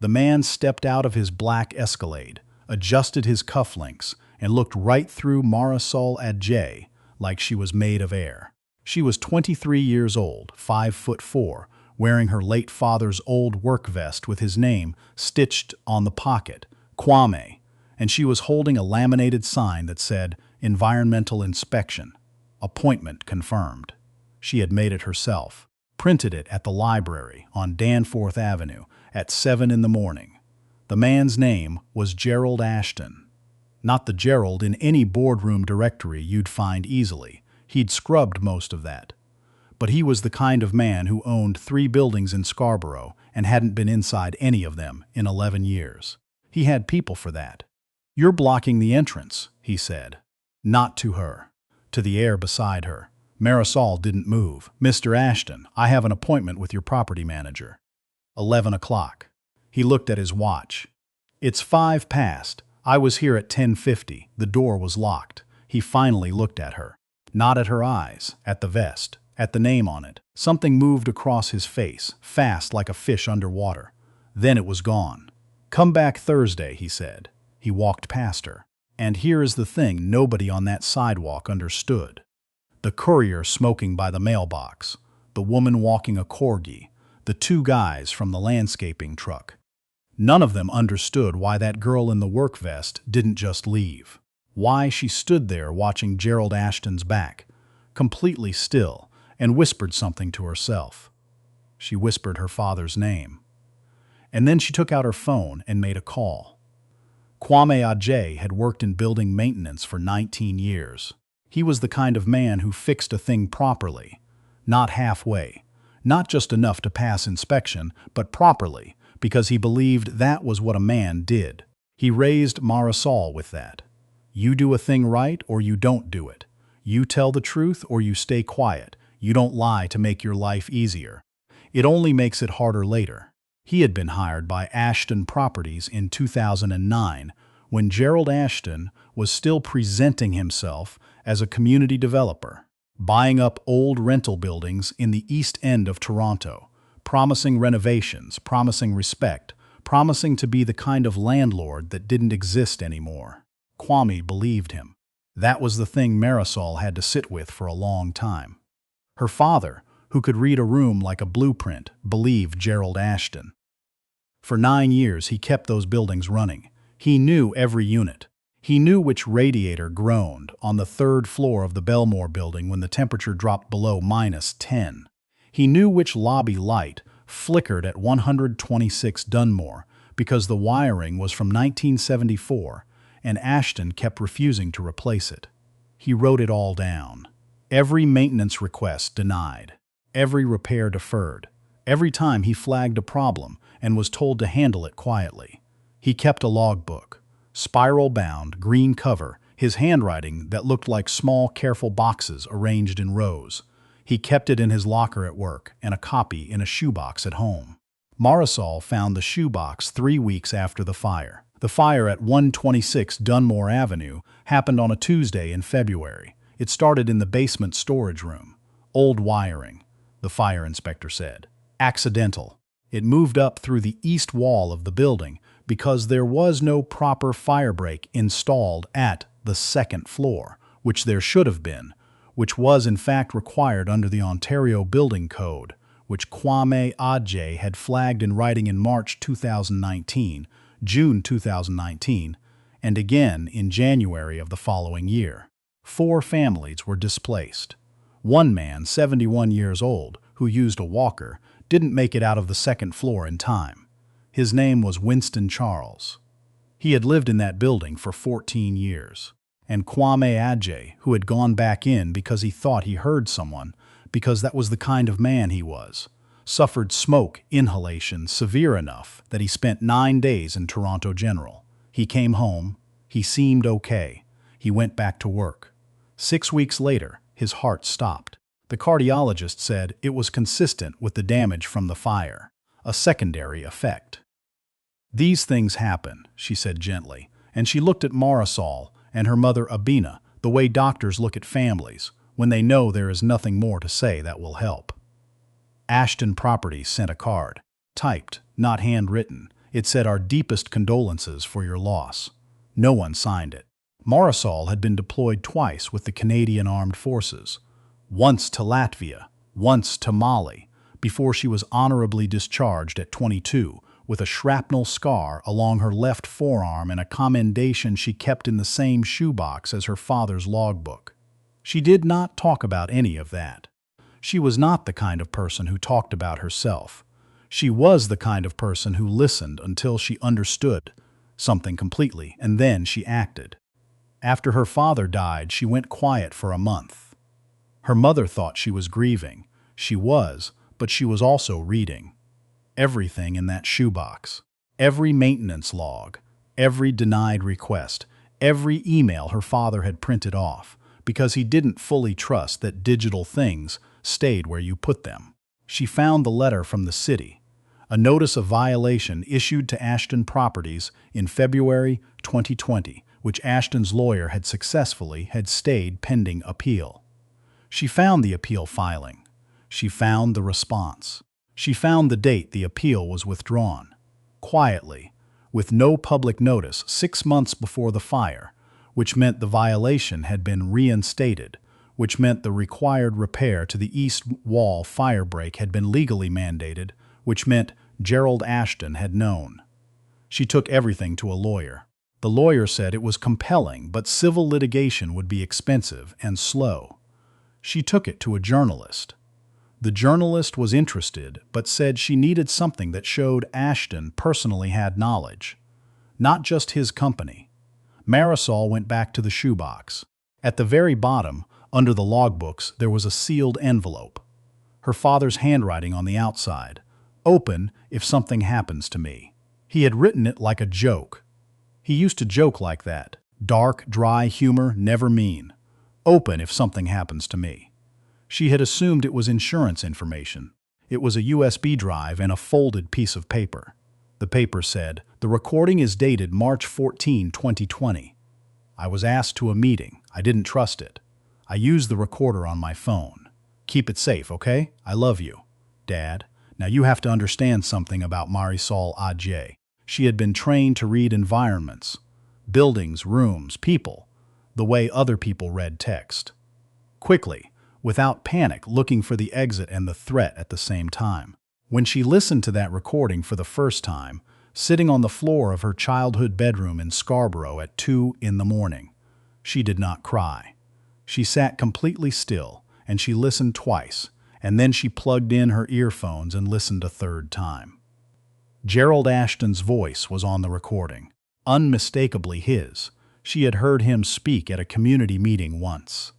The man stepped out of his black Escalade, adjusted his cufflinks, and looked right through Marisol Adjei like she was made of air. She was 23 years old, 5'4", wearing her late father's old work vest with his name stitched on the pocket, Kwame, and she was holding a laminated sign that said, "Environmental Inspection. Appointment confirmed." She had made it herself, printed it at the library on Danforth Avenue at 7 in the morning. The man's name was Gerald Ashton. Not the Gerald in any boardroom directory you'd find easily. He'd scrubbed most of that. But he was the kind of man who owned 3 buildings in Scarborough and hadn't been inside any of them in 11 years. He had people for that. "You're blocking the entrance," he said. Not to her. To the air beside her. Marisol didn't move. "Mr. Ashton, I have an appointment with your property manager." 11 o'clock. He looked at his watch. "It's 5 past. I was here at 10:50. The door was locked." He finally looked at her. Not at her eyes, at the vest, at the name on it. Something moved across his face, fast like a fish underwater. Then it was gone. "Come back Thursday," he said. He walked past her. And here is the thing nobody on that sidewalk understood. The courier smoking by the mailbox, the woman walking a corgi, the 2 guys from the landscaping truck. None of them understood why that girl in the work vest didn't just leave. Why she stood there watching Gerald Ashton's back, completely still, and whispered something to herself. She whispered her father's name. And then she took out her phone and made a call. Kwame Adjei had worked in building maintenance for 19 years. He was the kind of man who fixed a thing properly, not halfway, not just enough to pass inspection, but properly, because he believed that was what a man did. He raised Marisol with that. You do a thing right or you don't do it. You tell the truth or you stay quiet. You don't lie to make your life easier. It only makes it harder later. He had been hired by Ashton Properties in 2009 when Gerald Ashton was still presenting himself as a community developer, buying up old rental buildings in the East End of Toronto, promising renovations, promising respect, promising to be the kind of landlord that didn't exist anymore. Kwame believed him. That was the thing Marisol had to sit with for a long time. Her father, who could read a room like a blueprint, believed Gerald Ashton. For 9 years he kept those buildings running. He knew every unit. He knew which radiator groaned on the 3rd floor of the Belmore building when the temperature dropped below -10. He knew which lobby light flickered at 126 Dunmore because the wiring was from 1974 and Ashton kept refusing to replace it. He wrote it all down. Every maintenance request denied. Every repair deferred. Every time he flagged a problem and was told to handle it quietly. He kept a logbook. Spiral-bound, green cover, his handwriting that looked like small, careful boxes arranged in rows. He kept it in his locker at work and a copy in a shoebox at home. Marisol found the shoebox 3 weeks after the fire. The fire at 126 Dunmore Avenue happened on a Tuesday in February. It started in the basement storage room. Old wiring, the fire inspector said. Accidental. It moved up through the east wall of the building because there was no proper fire break installed at the 2nd floor, which there should have been, which was in fact required under the Ontario Building Code, which Kwame Adjei had flagged in writing in March 2019, June 2019, and again in January of the following year. 4 families were displaced. One man, 71 years old, who used a walker, didn't make it out of the 2nd floor in time. His name was Winston Charles. He had lived in that building for 14 years. And Kwame Adjei, who had gone back in because he thought he heard someone, because that was the kind of man he was, suffered smoke inhalation severe enough that he spent 9 days in Toronto General. He came home. He seemed okay. He went back to work. 6 weeks later, his heart stopped. The cardiologist said it was consistent with the damage from the fire, a secondary effect. "These things happen," she said gently, and she looked at Marisol and her mother Abina the way doctors look at families when they know there is nothing more to say that will help. Ashton Properties sent a card, typed, not handwritten, It said, "Our deepest condolences for your loss." No one signed it. Marisol had been deployed twice with the Canadian Armed Forces, once to Latvia, once to Mali, before she was honorably discharged at 22 with a shrapnel scar along her left forearm and a commendation she kept in the same shoebox as her father's logbook. She did not talk about any of that. She was not the kind of person who talked about herself. She was the kind of person who listened until she understood something completely, and then she acted. After her father died, she went quiet for a month. Her mother thought she was grieving. She was, but she was also reading. Everything in that shoebox. Every maintenance log, every denied request, every email her father had printed off, because he didn't fully trust that digital things stayed where you put them. She found the letter from the city, a notice of violation issued to Ashton Properties in February 2020, which Ashton's lawyer had stayed pending appeal. She found the appeal filing. She found the response. She found the date the appeal was withdrawn. Quietly, with no public notice, 6 months before the fire, which meant the violation had been reinstated, which meant the required repair to the east wall fire break had been legally mandated, which meant Gerald Ashton had known. She took everything to a lawyer. The lawyer said it was compelling, but civil litigation would be expensive and slow. She took it to a journalist. The journalist was interested, but said she needed something that showed Ashton personally had knowledge, not just his company. Marisol went back to the shoebox. At the very bottom, under the logbooks, there was a sealed envelope. Her father's handwriting on the outside. "Open if something happens to me." He had written it like a joke. He used to joke like that. Dark, dry humor, never mean. "Open if something happens to me." She had assumed it was insurance information. It was a USB drive and a folded piece of paper. The paper said, "The recording is dated March 14, 2020. I was asked to a meeting. I didn't trust it. I used the recorder on my phone. Keep it safe, okay? I love you. Dad." Now you have to understand something about Marisol Adjei. She had been trained to read environments, buildings, rooms, people, the way other people read text. Quickly, without panic, looking for the exit and the threat at the same time. When she listened to that recording for the first time, sitting on the floor of her childhood bedroom in Scarborough at 2 in the morning, she did not cry. She sat completely still, and she listened twice, and then she plugged in her earphones and listened a third time. Gerald Ashton's voice was on the recording, unmistakably his. She had heard him speak at a community meeting once,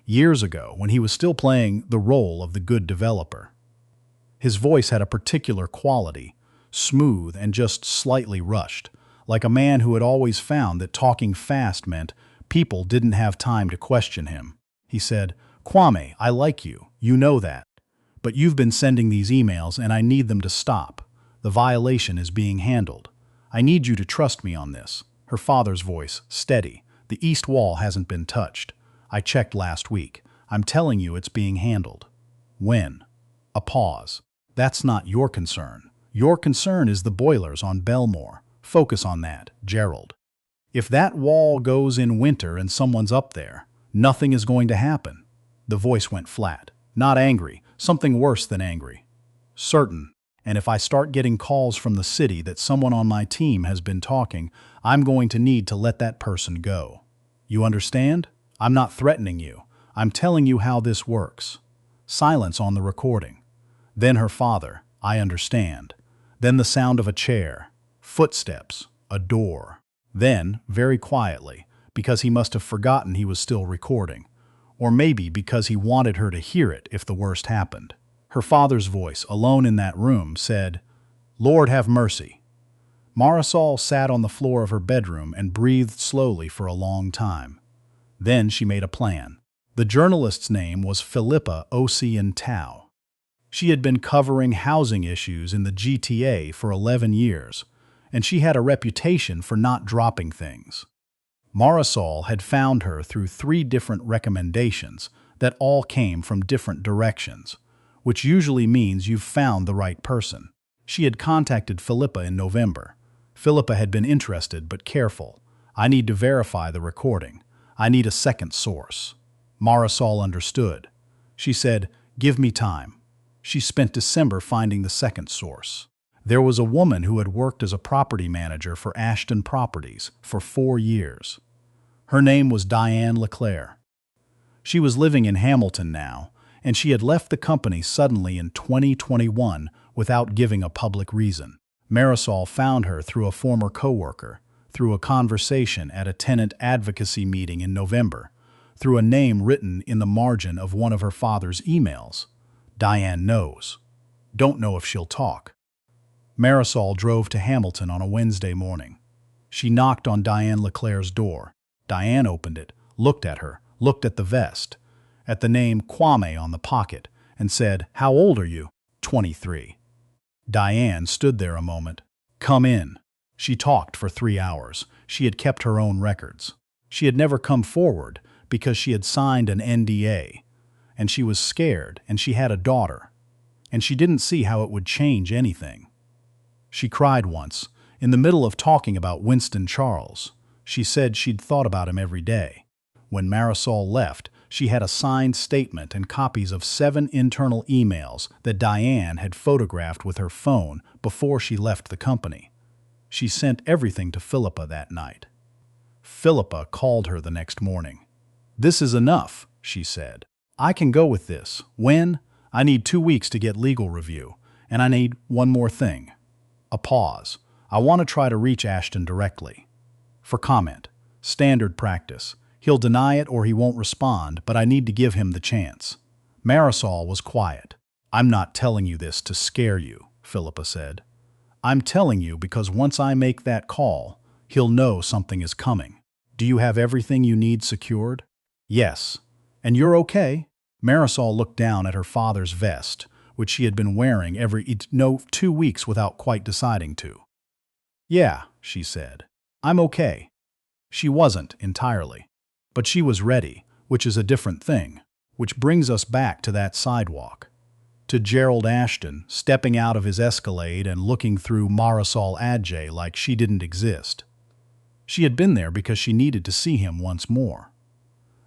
years ago, when he was still playing the role of the good developer. His voice had a particular quality, smooth and just slightly rushed, like a man who had always found that talking fast meant people didn't have time to question him. He said, "Kwame, I like you. You know that. But you've been sending these emails and I need them to stop. The violation is being handled. I need you to trust me on this." Her father's voice, steady. "The east wall hasn't been touched. I checked last week. I'm telling you it's being handled." When? A pause. "That's not your concern. Your concern is the boilers on Belmore. Focus on that, Gerald. If that wall goes in winter and someone's up there, nothing is going to happen." The voice went flat. "Not angry, something worse than angry. Certain. And if I start getting calls from the city that someone on my team has been talking, I'm going to need to let that person go. You understand? I'm not threatening you. I'm telling you how this works." Silence on the recording. Then her father, "I understand." Then the sound of a chair, footsteps, a door. Then, very quietly, because he must have forgotten he was still recording, or maybe because he wanted her to hear it if the worst happened. Her father's voice, alone in that room, said, "Lord have mercy." Marisol sat on the floor of her bedroom and breathed slowly for a long time. Then she made a plan. The journalist's name was Philippa Ocean Tao. She had been covering housing issues in the GTA for 11 years, and she had a reputation for not dropping things. Marisol had found her through 3 different recommendations that all came from different directions, which usually means you've found the right person. She had contacted Philippa in November. Philippa had been interested but careful. I need to verify the recording. I need a second source. Marisol understood. She said, "Give me time." She spent December finding the second source. There was a woman who had worked as a property manager for Ashton Properties for 4 years. Her name was Diane LeClaire. She was living in Hamilton now, and she had left the company suddenly in 2021 without giving a public reason. Marisol found her through a former coworker, through a conversation at a tenant advocacy meeting in November, through a name written in the margin of one of her father's emails. Diane knows. Don't know if she'll talk. Marisol drove to Hamilton on a Wednesday morning. She knocked on Diane LeClaire's door. Diane opened it, looked at her, looked at the vest, at the name Kwame on the pocket, and said, "How old are you?" 23. Diane stood there a moment. "Come in." She talked for 3 hours. She had kept her own records. She had never come forward because she had signed an NDA, and she was scared, and she had a daughter, and she didn't see how it would change anything. She cried once, in the middle of talking about Winston Charles. She said she'd thought about him every day. When Marisol left, she had a signed statement and copies of 7 internal emails that Diane had photographed with her phone before she left the company. She sent everything to Philippa that night. Philippa called her the next morning. "This is enough," she said. "I can go with this. When? I need 2 weeks to get legal review, and I need one more thing." A pause. "I want to try to reach Ashton directly. For comment. Standard practice. He'll deny it or he won't respond, but I need to give him the chance." Marisol was quiet. "I'm not telling you this to scare you," Philippa said. "I'm telling you because once I make that call, he'll know something is coming. Do you have everything you need secured?" "Yes." "And you're okay?" Marisol looked down at her father's vest, which she had been wearing every 2 weeks without quite deciding to. "Yeah," she said. "I'm okay." She wasn't entirely. But she was ready, which is a different thing, which brings us back to that sidewalk. To Gerald Ashton, stepping out of his Escalade and looking through Marisol Adjei like she didn't exist. She had been there because she needed to see him once more.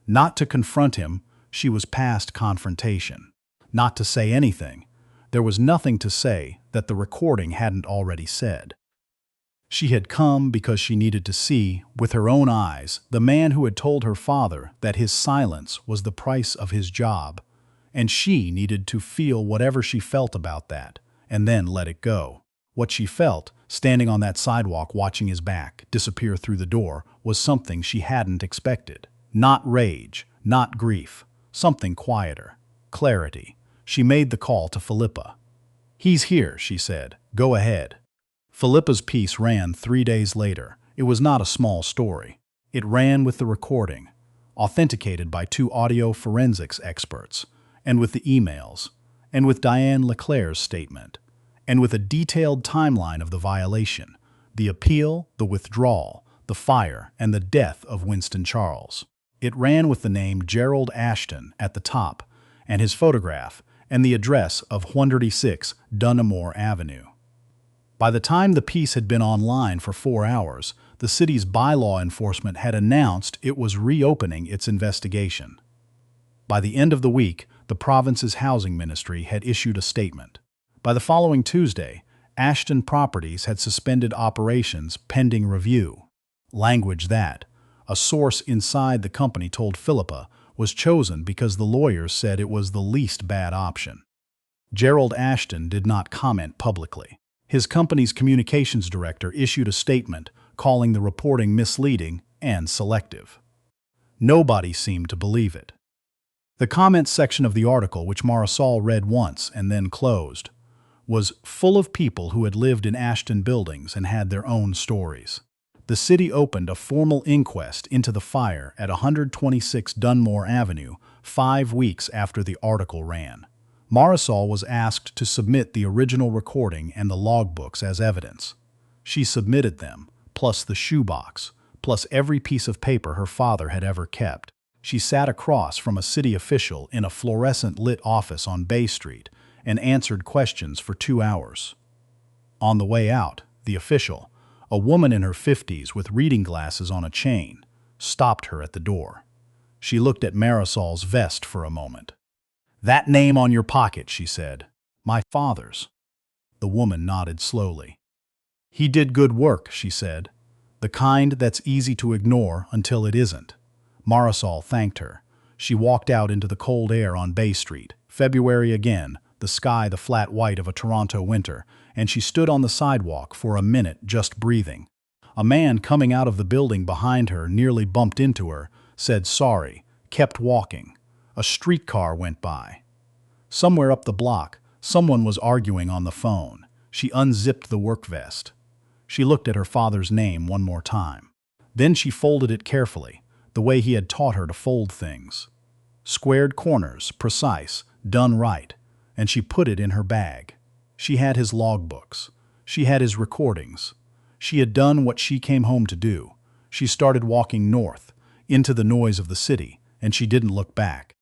Not to confront him, she was past confrontation. Not to say anything. There was nothing to say that the recording hadn't already said. She had come because she needed to see, with her own eyes, the man who had told her father that his silence was the price of his job, and she needed to feel whatever she felt about that, and then let it go. What she felt, standing on that sidewalk watching his back disappear through the door, was something she hadn't expected. Not rage, not grief, something quieter. Clarity. She made the call to Philippa. "He's here," she said. "Go ahead." Philippa's piece ran 3 days later. It was not a small story. It ran with the recording, authenticated by 2 audio forensics experts, and with the emails, and with Diane LeClaire's statement, and with a detailed timeline of the violation, the appeal, the withdrawal, the fire, and the death of Winston Charles. It ran with the name Gerald Ashton at the top, and his photograph, and the address of 136 Dunamore Avenue. By the time the piece had been online for 4 hours, the city's bylaw enforcement had announced it was reopening its investigation. By the end of the week, the province's housing ministry had issued a statement. By the following Tuesday, Ashton Properties had suspended operations pending review. Language that, a source inside the company told Philippa, was chosen because the lawyers said it was the least bad option. Gerald Ashton did not comment publicly. His company's communications director issued a statement calling the reporting misleading and selective. Nobody seemed to believe it. The comments section of the article, which Marisol read once and then closed, was full of people who had lived in Ashton buildings and had their own stories. The city opened a formal inquest into the fire at 126 Dunmore Avenue 5 weeks after the article ran. Marisol was asked to submit the original recording and the logbooks as evidence. She submitted them, plus the shoebox, plus every piece of paper her father had ever kept. She sat across from a city official in a fluorescent-lit office on Bay Street and answered questions for 2 hours. On the way out, the official, a woman in her 50s with reading glasses on a chain, stopped her at the door. She looked at Marisol's vest for a moment. "That name on your pocket," she said. "My father's." The woman nodded slowly. "He did good work," she said. "The kind that's easy to ignore until it isn't." Marisol thanked her. She walked out into the cold air on Bay Street. February again, the sky the flat white of a Toronto winter, and she stood on the sidewalk for a minute just breathing. A man coming out of the building behind her nearly bumped into her, said sorry, kept walking. A streetcar went by. Somewhere up the block, someone was arguing on the phone. She unzipped the work vest. She looked at her father's name one more time. Then she folded it carefully, the way he had taught her to fold things. Squared corners, precise, done right, and she put it in her bag. She had his logbooks. She had his recordings. She had done what she came home to do. She started walking north, into the noise of the city, and she didn't look back.